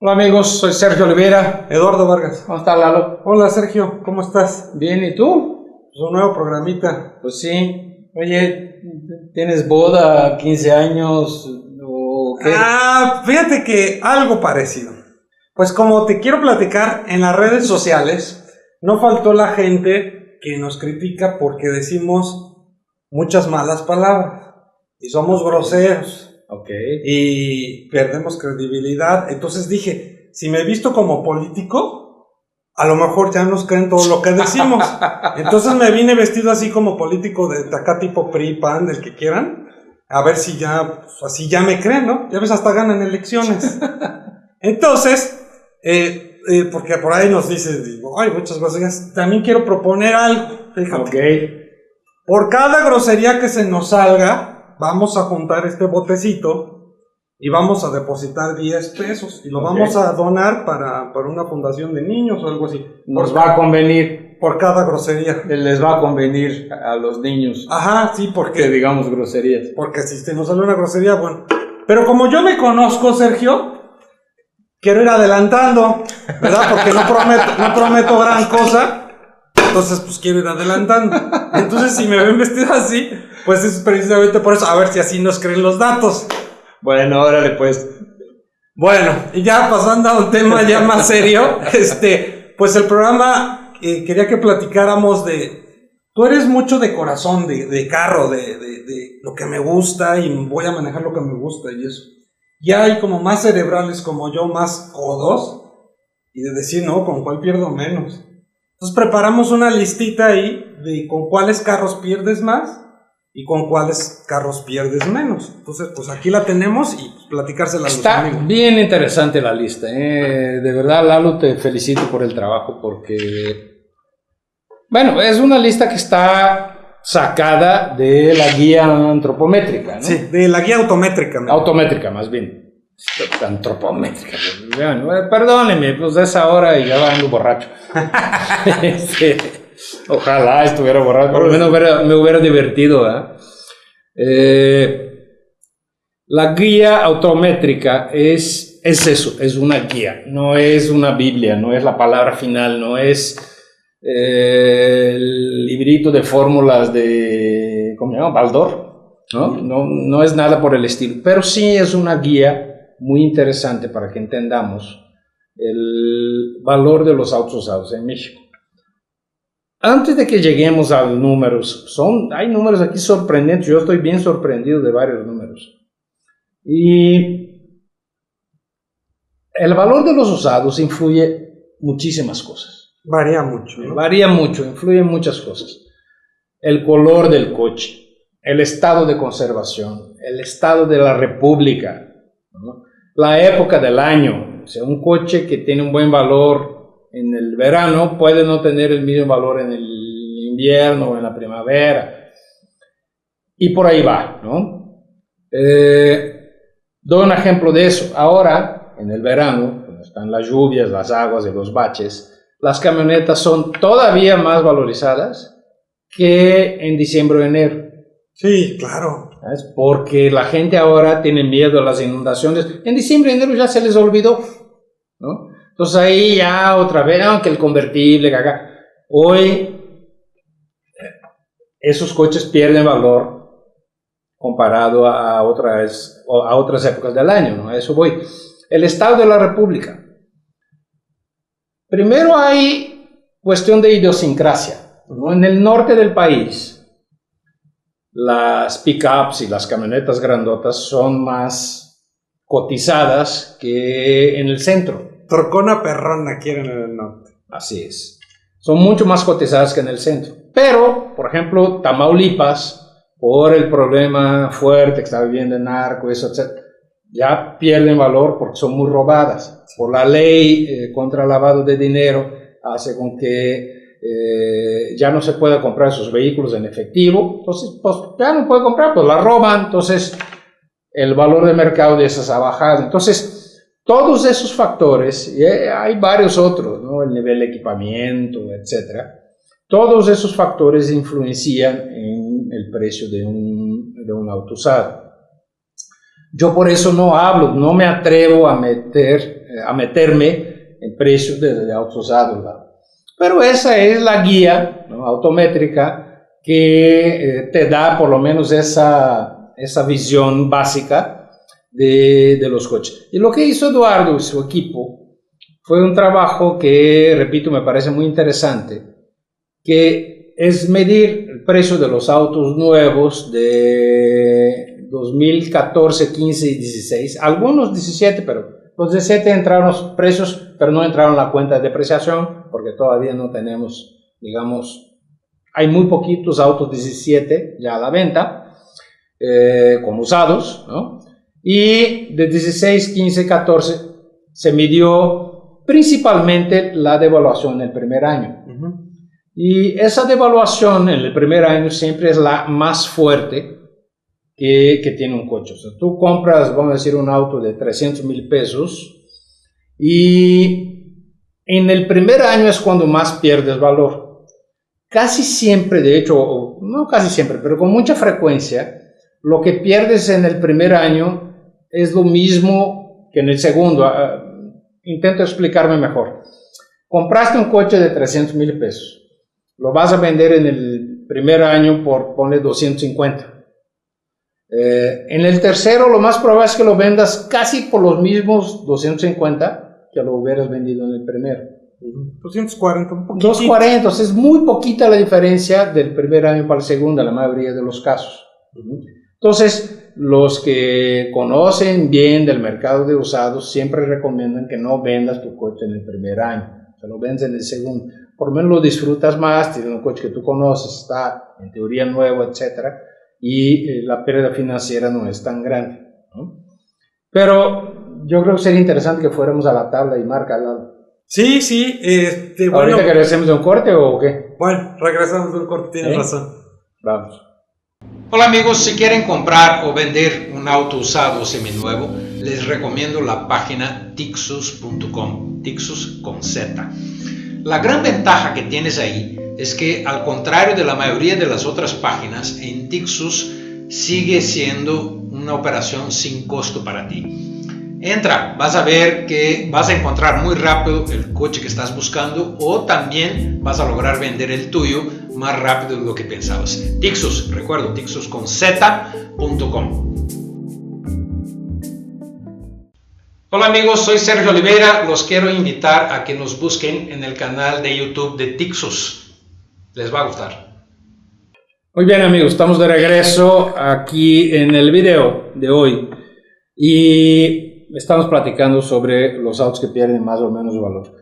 Hola amigos, soy Sergio Oliveira. Eduardo Vargas. ¿Cómo estás, Lalo? Hola Sergio, ¿cómo estás? Bien, ¿y tú? Pues un nuevo programita. Pues sí. Oye, ¿tienes boda, 15 años o qué? Fíjate que algo parecido. Pues como te quiero platicar, en las redes sociales no faltó la gente que nos critica porque decimos muchas malas palabras y somos groseros. Ok. Y perdemos credibilidad. Entonces dije, si me he visto como político, a lo mejor ya nos creen todo lo que decimos. Entonces me vine vestido así como político de acá tipo PRI, PAN, del que quieran, a ver si ya, pues, así ya me creen, ¿no? Ya ves, hasta ganan elecciones. Entonces, porque por ahí nos dicen, digo, ay, muchas groserías. También quiero proponer algo, fíjate. Ok. Por cada grosería que se nos salga, vamos a juntar este botecito y vamos a depositar 10 pesos y lo vamos a donar para una fundación de niños o algo así. Nos va a convenir. Por cada grosería. Les va a convenir a los niños. Ajá, sí, Que porque digamos groserías. si se nos sale una grosería, bueno. Pero como yo me conozco, Sergio, quiero ir adelantando, ¿verdad? Porque no prometo gran cosa. Entonces, pues quiero ir adelantando. Entonces, si me ven vestido así, pues es precisamente por eso. A ver si así nos creen los datos. Bueno, órale pues. Bueno, y ya pasando a un tema ya más serio, pues el programa quería que platicáramos de... Tú eres mucho de corazón, de carro, de lo que me gusta y voy a manejar lo que me gusta y eso. Ya hay como más cerebrales como yo, más codos, y de decir, no, ¿con cuál pierdo menos? Entonces preparamos una listita ahí de con cuáles carros pierdes más y con cuáles carros pierdes menos. Entonces, pues aquí la tenemos y platicársela a los amigos. Está bien interesante la lista. De verdad, Lalo, te felicito por el trabajo porque, bueno, es una lista que está sacada de la guía antropométrica, ¿no? Sí, de la guía autométrica. ¿no? Autométrica, más bien. Antropométrica. Bueno, perdóneme, pues de esa hora y ya ando borracho. Ojalá estuviera borracho, por lo menos me hubiera divertido. La guía autométrica es eso, es una guía, no es una Biblia, no es la palabra final, no es el librito de fórmulas de, ¿cómo se llama? Baldor, no es nada por el estilo, pero sí es una guía muy interesante para que entendamos el valor de los autos usados en México. Antes de que lleguemos a los números, hay números aquí sorprendentes, yo estoy bien sorprendido de varios números. Y el valor de los usados influye muchísimas cosas. Varía mucho, ¿no? Varía mucho, influye en muchas cosas. El color del coche, el estado de conservación, el estado de la república, ¿no? La época del año. O sea, un coche que tiene un buen valor en el verano puede no tener el mismo valor en el invierno o en la primavera. Y por ahí va, ¿no? Doy un ejemplo de eso. Ahora, en el verano, cuando están las lluvias, las aguas de los baches, las camionetas son todavía más valorizadas que en diciembre o enero. Sí, claro. ¿Sabes? Porque la gente ahora tiene miedo a las inundaciones. En diciembre y enero ya se les olvidó, ¿no? Entonces ahí ya otra vez, que el convertible, acá. Hoy esos coches pierden valor comparado a otras épocas del año, ¿no? A eso voy. El estado de la república. Primero hay cuestión de idiosincrasia, ¿no? En el norte del país, las pick-ups y las camionetas grandotas son más cotizadas que en el centro. Torcona perrona quieren en el norte. Así es. Son mucho más cotizadas que en el centro. Pero, por ejemplo, Tamaulipas, por el problema fuerte que está viviendo el narco, eso, etc., ya pierden valor porque son muy robadas. Por la ley contra el lavado de dinero, hace con que ya no se pueda comprar esos vehículos en efectivo, entonces pues ya no puede comprar, pues la roban, entonces el valor de mercado de esas ha bajado. Entonces Todos esos factores, y hay varios otros, ¿no? El nivel de equipamiento, etc. Todos esos factores influencian en el precio de un auto usado. Yo por eso no hablo, no me atrevo a meterme en precios de autos usados, ¿verdad? Pero esa es la guía, ¿no? Autométrica que te da por lo menos esa visión básica de los coches. Y lo que hizo Eduardo y su equipo fue un trabajo que, repito, me parece muy interesante, que es medir el precio de los autos nuevos de 2014, 15 y 16, algunos 17, pero los 17 entraron los precios, pero no entraron la cuenta de depreciación, porque todavía no tenemos, digamos, hay muy poquitos autos 17 ya a la venta, como usados, ¿no? Y de 16, 15, 14 se midió principalmente la devaluación en el primer año. Y esa devaluación en el primer año siempre es la más fuerte que tiene un coche. O sea, tú compras, vamos a decir, un auto de 300,000 pesos y en el primer año es cuando más pierdes valor. Casi siempre, de hecho, no casi siempre, pero con mucha frecuencia, lo que pierdes en el primer año es lo mismo que en el segundo. Intento explicarme mejor. Compraste un coche de 300,000 pesos. Lo vas a vender en el primer año por, ponle 250. En el tercero, lo más probable es que lo vendas casi por los mismos 250 que lo hubieras vendido en el primero. 240, un poquito. 240, o sea, es muy poquita la diferencia del primer año para el segundo, en la mayoría de los casos. Entonces, los que conocen bien del mercado de usados siempre recomiendan que no vendas tu coche en el primer año, que lo vendas en el segundo. Por lo menos lo disfrutas más, tienes un coche que tú conoces, está en teoría nuevo, etc. Y la pérdida financiera no es tan grande, ¿no? Pero yo creo que sería interesante que fuéramos a la tabla y marca al lado. Sí, sí. ¿Ahorita que regresemos de un corte o qué? Bueno, regresamos de un corte, tienes razón. Vamos. Hola amigos, si quieren comprar o vender un auto usado o seminuevo, les recomiendo la página tixus.com, Tixus con Z. La gran ventaja que tienes ahí es que, al contrario de la mayoría de las otras páginas, en Tixus sigue siendo una operación sin costo para ti. Entra, vas a ver que vas a encontrar muy rápido el coche que estás buscando, o también vas a lograr vender el tuyo más rápido de lo que pensabas. Tixus, recuerdo, tixusconz.com. Hola amigos, soy Sergio Oliveira. Los quiero invitar a que nos busquen en el canal de YouTube de Tixus. Les va a gustar. Muy bien amigos, estamos de regreso aquí en el video de hoy y estamos platicando sobre los autos que pierden más o menos valor.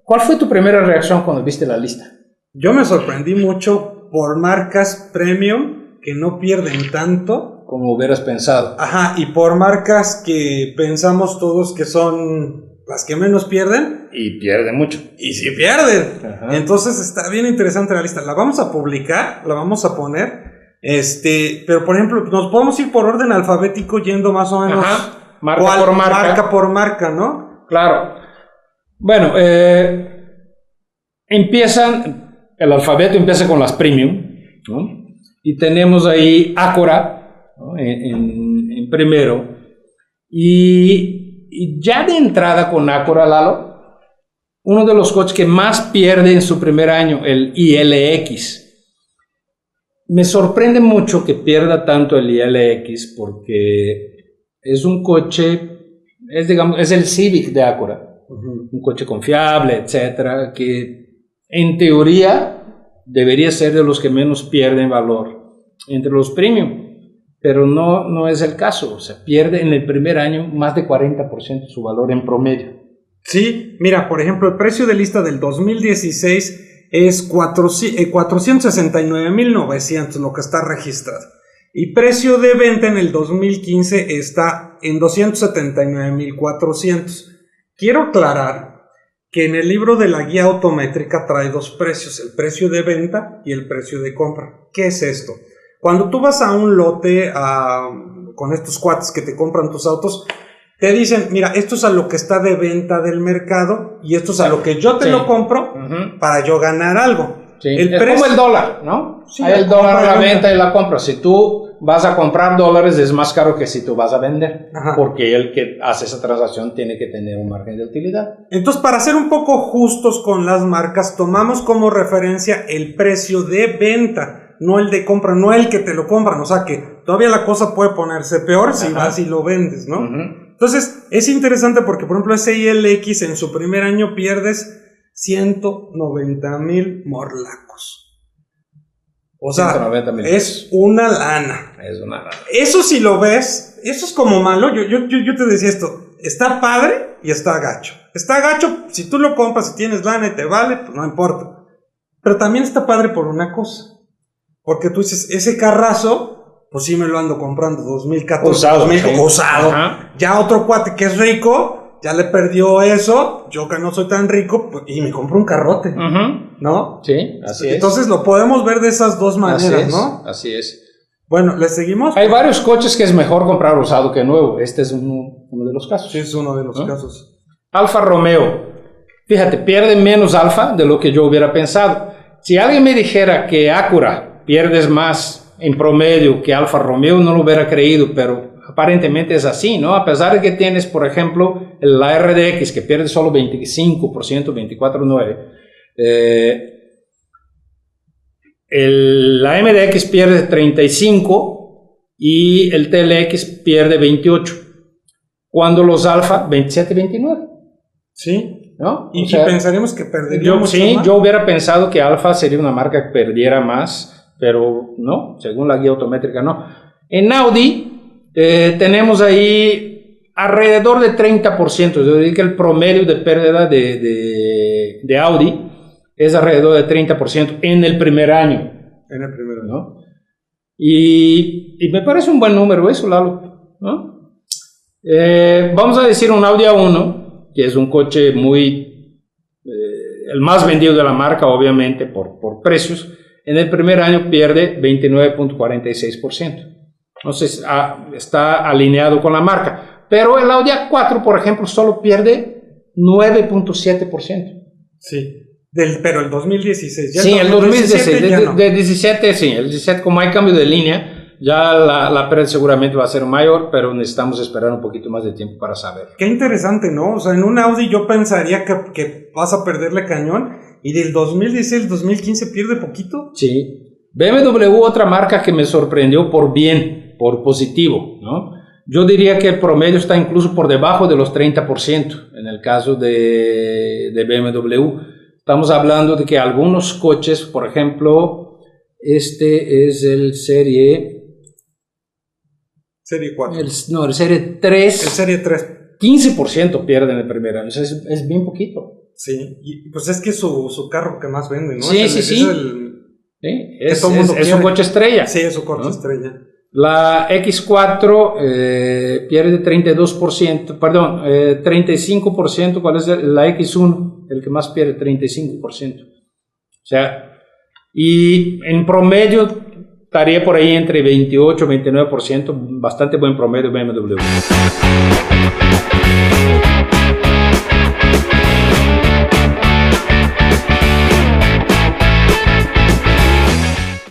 ¿Cuál fue tu primera reacción cuando viste la lista? Yo me sorprendí mucho por marcas premium que no pierden tanto como hubieras pensado. Ajá, y por marcas que pensamos todos que son las que menos pierden. Y pierden mucho. Y sí pierden. Ajá. Entonces está bien interesante la lista. La vamos a publicar, la vamos a poner. Pero por ejemplo, nos podemos ir por orden alfabético yendo más o menos. Ajá. Marca por marca, ¿no? Claro. Bueno, el alfabeto empieza con las premium, ¿no? Y tenemos ahí Acura, ¿no? en primero. Y ya de entrada con Acura, Lalo, uno de los coches que más pierde en su primer año, el ILX. Me sorprende mucho que pierda tanto el ILX porque es un coche, es el Civic de Acura. Un coche confiable, etcétera, que en teoría debería ser de los que menos pierden valor entre los premium, pero no es el caso. O sea, pierde en el primer año más de 40% de su valor en promedio. Sí, mira, por ejemplo, el precio de lista del 2016 es 469,900 lo que está registrado, y precio de venta en el 2015 está en 279,400. Quiero aclarar que en el libro de la guía autométrica trae dos precios, el precio de venta y el precio de compra. ¿Qué es esto? Cuando tú vas a un lote con estos cuates que te compran tus autos, te dicen, mira, esto es a lo que está de venta del mercado y esto es a lo que yo te lo compro para yo ganar algo. Sí. Es como el dólar, ¿no? Sí, hay el dólar, la venta y la compra. Si tú vas a comprar dólares es más caro que si tú vas a vender. Ajá. Porque el que hace esa transacción tiene que tener un margen de utilidad. Entonces, para ser un poco justos con las marcas, tomamos como referencia el precio de venta, no el de compra, no el que te lo compran. O sea que todavía la cosa puede ponerse peor si vas y lo vendes, ¿no? Entonces, es interesante porque, por ejemplo, SILX en su primer año pierdes 190,000 morlacos. O sea, es una lana. Es una lana. Eso si lo ves, eso es como malo. Yo te decía esto, está padre y está gacho. Está gacho, si tú lo compras, si tienes lana y te vale, pues no importa. Pero también está padre por una cosa. Porque tú dices, ese carrazo, pues sí me lo ando comprando 2014, usado. Ajá. Ya otro cuate que es rico, ya le perdió eso, yo que no soy tan rico, pues, y me compro un carrote, ¿no? Sí, así es. Entonces lo podemos ver de esas dos maneras, ¿no? Así es. Bueno, ¿le seguimos? Hay varios coches que es mejor comprar usado que nuevo. Este es uno de los casos. Sí, es uno de los casos. Alfa Romeo. Fíjate, pierde menos Alfa de lo que yo hubiera pensado. Si alguien me dijera que Acura pierdes más en promedio que Alfa Romeo, no lo hubiera creído, pero aparentemente es así, ¿no? A pesar de que tienes, por ejemplo, la RDX que pierde solo 25%, 24.9%, la MDX pierde 35% y el TLX pierde 28%, cuando los Alfa 27-29%. Sí, ¿no? Y pensaríamos que perdería mucho más. Yo hubiera pensado que Alfa sería una marca que perdiera más, pero no, según la guía autométrica no. En Audi tenemos ahí alrededor de 30%, yo diría que el promedio de pérdida de Audi es alrededor de 30% en el primer año. En el primer año. ¿No? Y me parece un buen número eso, Lalo, ¿no? Vamos a decir un Audi A1, que es un coche muy... el más vendido de la marca, obviamente, por precios. En el primer año pierde 29.46%. Entonces, está alineado con la marca. Pero el Audi A4, por ejemplo, solo pierde 9.7%. Sí. Pero el 2016 ya. Sí, el 2016, de 17, sí, el 17, como hay cambio de línea, ya la pérdida seguramente va a ser mayor, pero necesitamos esperar un poquito más de tiempo para saber. Qué interesante, ¿no? O sea, en un Audi yo pensaría que vas a perderle cañón, y del 2016 al 2015 pierde poquito. Sí. BMW, otra marca que me sorprendió por bien, por positivo, ¿no? Yo diría que el promedio está incluso por debajo de los 30% en el caso de BMW. Estamos hablando de que algunos coches, por ejemplo, este es el Serie 4. El Serie 3. El Serie 3. 15% pierde en el primer año. Es bien poquito. Sí, y pues es que su carro que más vende, ¿no? Sí. Es un coche estrella. Sí, es un coche estrella. La X4 pierde 32%, perdón, 35%. ¿Cuál es la X1? El que más pierde, 35%. O sea, y en promedio estaría por ahí entre 28 y 29%, bastante buen promedio BMW.